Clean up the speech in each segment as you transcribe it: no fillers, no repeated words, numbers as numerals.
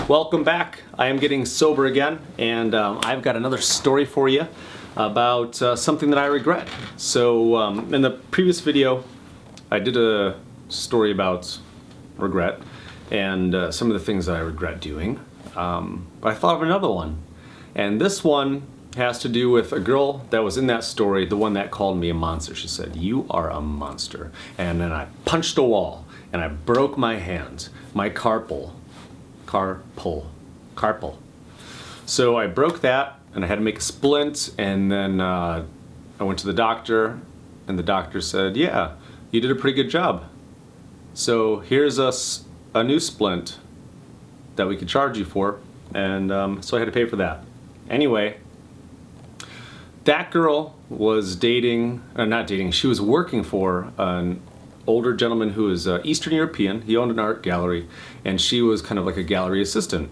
Welcome back. I am getting sober again, and I've got another story for you about something that I regret. So in the previous video, I did a story about regret and some of the things that I regret doing, but I thought of another one. And this one has to do with a girl that was in that story, the one that called me a monster. She said, "You are a monster." And then I punched a wall, and I broke my hand, my carpal. So I broke that, and I had to make a splint, and then I went to the doctor, and the doctor said, "Yeah, you did a pretty good job. So here's a new splint that we could charge you for," and so I had to pay for that. Anyway, that girl was she was working for an older gentleman who was Eastern European. He owned an art gallery, and she was kind of like a gallery assistant.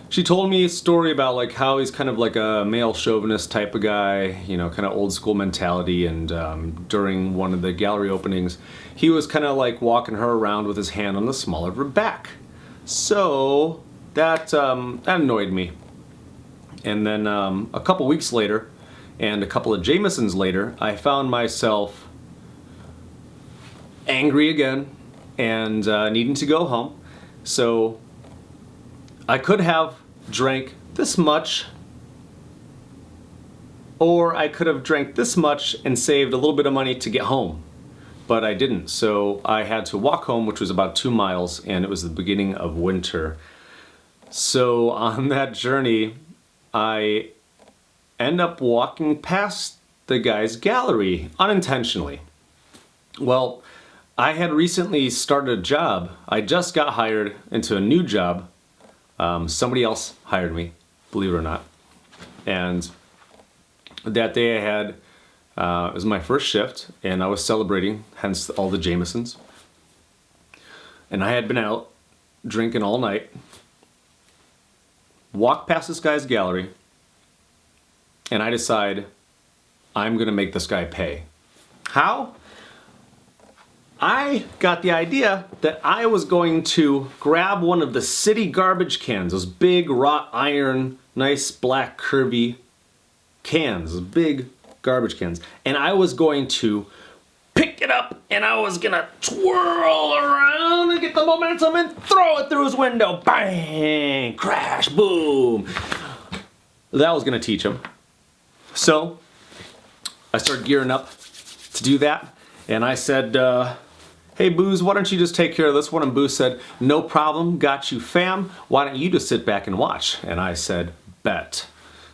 She told me a story about like how he's kind of like a male chauvinist type of guy, you know, kind of old school mentality, and during one of the gallery openings, he was kind of like walking her around with his hand on the small of her back. So that annoyed me. And then a couple weeks later, and a couple of Jamesons later, I found myself angry again and needing to go home. So I could have drank this much, or I could have drank this much and saved a little bit of money to get home, but I didn't. So I had to walk home, which was about 2 miles, and it was the beginning of winter. So on that journey, I end up walking past the guy's gallery unintentionally. Well, I had recently started a job. I just got hired into a new job. Somebody else hired me, believe it or not. And that day I had, it was my first shift, and I was celebrating, hence all the Jamesons. And I had been out drinking all night. Walk past this guy's gallery, and I decide I'm gonna make this guy pay. How? I got the idea that I was going to grab one of the city garbage cans, those big wrought iron, nice black curvy cans, those big garbage cans, and I was going to pick it up, and I was gonna twirl around and get the momentum and throw it through his window. Bang! Crash! Boom! That was gonna teach him. So I started gearing up to do that, and I said, "Hey Booze, why don't you just take care of this one?" And Booze said, "No problem, got you fam. Why don't you just sit back and watch?" And I said, "Bet."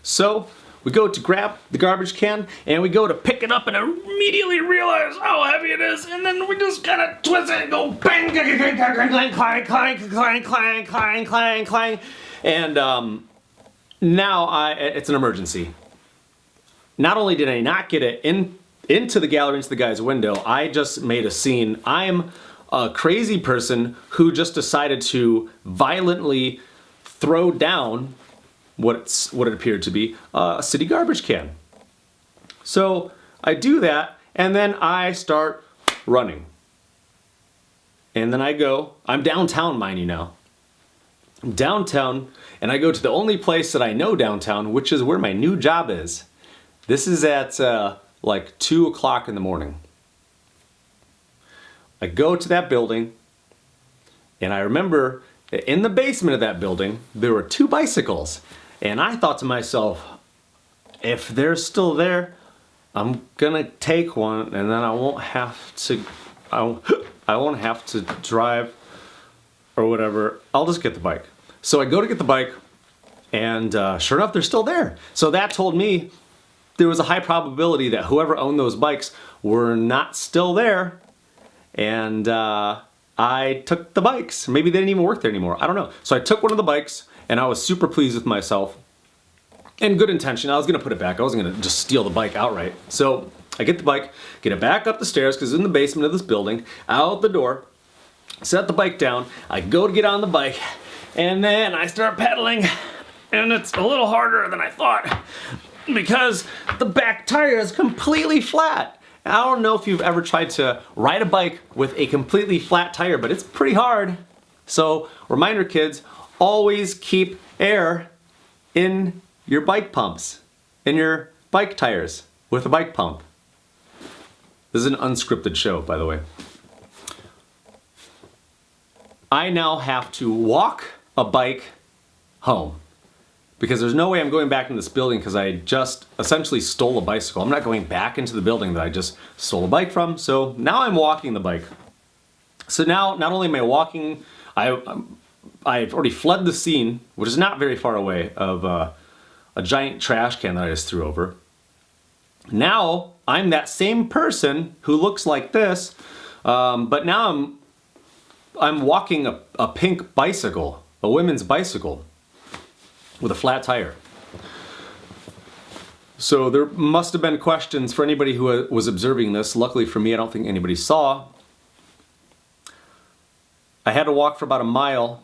So we go to grab the garbage can, and we go to pick it up, and I immediately realize how heavy it is, and then we just kind of twist it and go bang, clang, clang, clang, clang, clang, clang, clang, clang, clang, clang, and now it's an emergency. Not only did I not get it into the gallery, into the guy's window, I just made a scene. I'm a crazy person who just decided to violently throw down what it appeared to be a city garbage can. So I do that, and then I start running. And then I'm downtown, mind you now. I'm downtown, and I go to the only place that I know downtown, which is where my new job is. This is at like 2 o'clock in the morning. I go to that building, and I remember that in the basement of that building, there were 2 bicycles. And I thought to myself, if they're still there, I'm gonna take one, and then I won't have to drive or whatever. I'll just get the bike. So I go to get the bike, and sure enough, they're still there. So that told me there was a high probability that whoever owned those bikes were not still there, and I took the bikes. Maybe they didn't even work there anymore. I don't know. So I took one of the bikes, and I was super pleased with myself. In good intention, I was gonna put it back. I wasn't gonna just steal the bike outright. So I get the bike, get it back up the stairs, because it's in the basement of this building, out the door, set the bike down, I go to get on the bike, and then I start pedaling, and it's a little harder than I thought, because the back tire is completely flat. I don't know if you've ever tried to ride a bike with a completely flat tire, but it's pretty hard. So, reminder kids, always keep air in your bike pumps, in your bike tires with a bike pump. This is an unscripted show, by the way. I now have to walk a bike home because there's no way I'm going back into this building because I just essentially stole a bicycle. I'm not going back into the building that I just stole a bike from, so now I'm walking the bike. So now, not only am I walking, I've already fled the scene, which is not very far away, of a giant trash can that I just threw over. Now, I'm that same person who looks like this, but now I'm walking a pink bicycle, a women's bicycle, with a flat tire. So there must have been questions for anybody who was observing this. Luckily for me, I don't think anybody saw. I had to walk for about a mile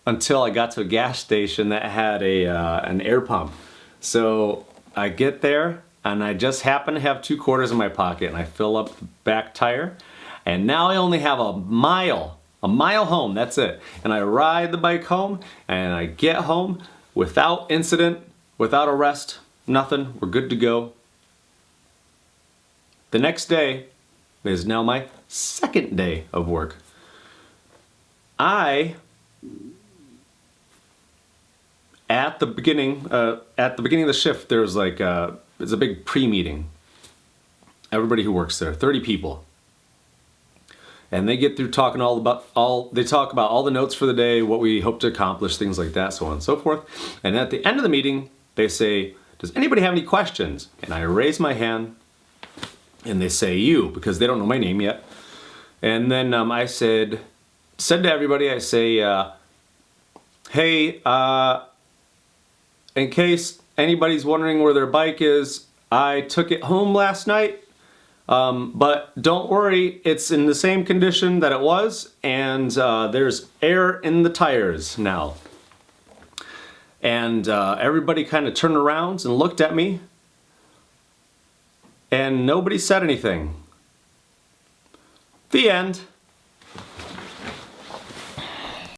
until I got to a gas station that had an air pump. So I get there and I just happen to have 2 quarters in my pocket and I fill up the back tire. And now I only have a mile home, that's it. And I ride the bike home and I get home without incident, without arrest, nothing, we're good to go. The next day is now my second day of work. At the beginning of the shift, there's like it's a big pre-meeting. Everybody who works there, 30 people. And they get through talking they talk about all the notes for the day, what we hope to accomplish, things like that, so on and so forth. And at the end of the meeting, they say, does anybody have any questions? And I raise my hand and they say you, because they don't know my name yet. And then I said to everybody, I say, hey, in case anybody's wondering where their bike is, I took it home last night. But don't worry, it's in the same condition that it was, and there's air in the tires now. And everybody kind of turned around and looked at me, and nobody said anything. The end.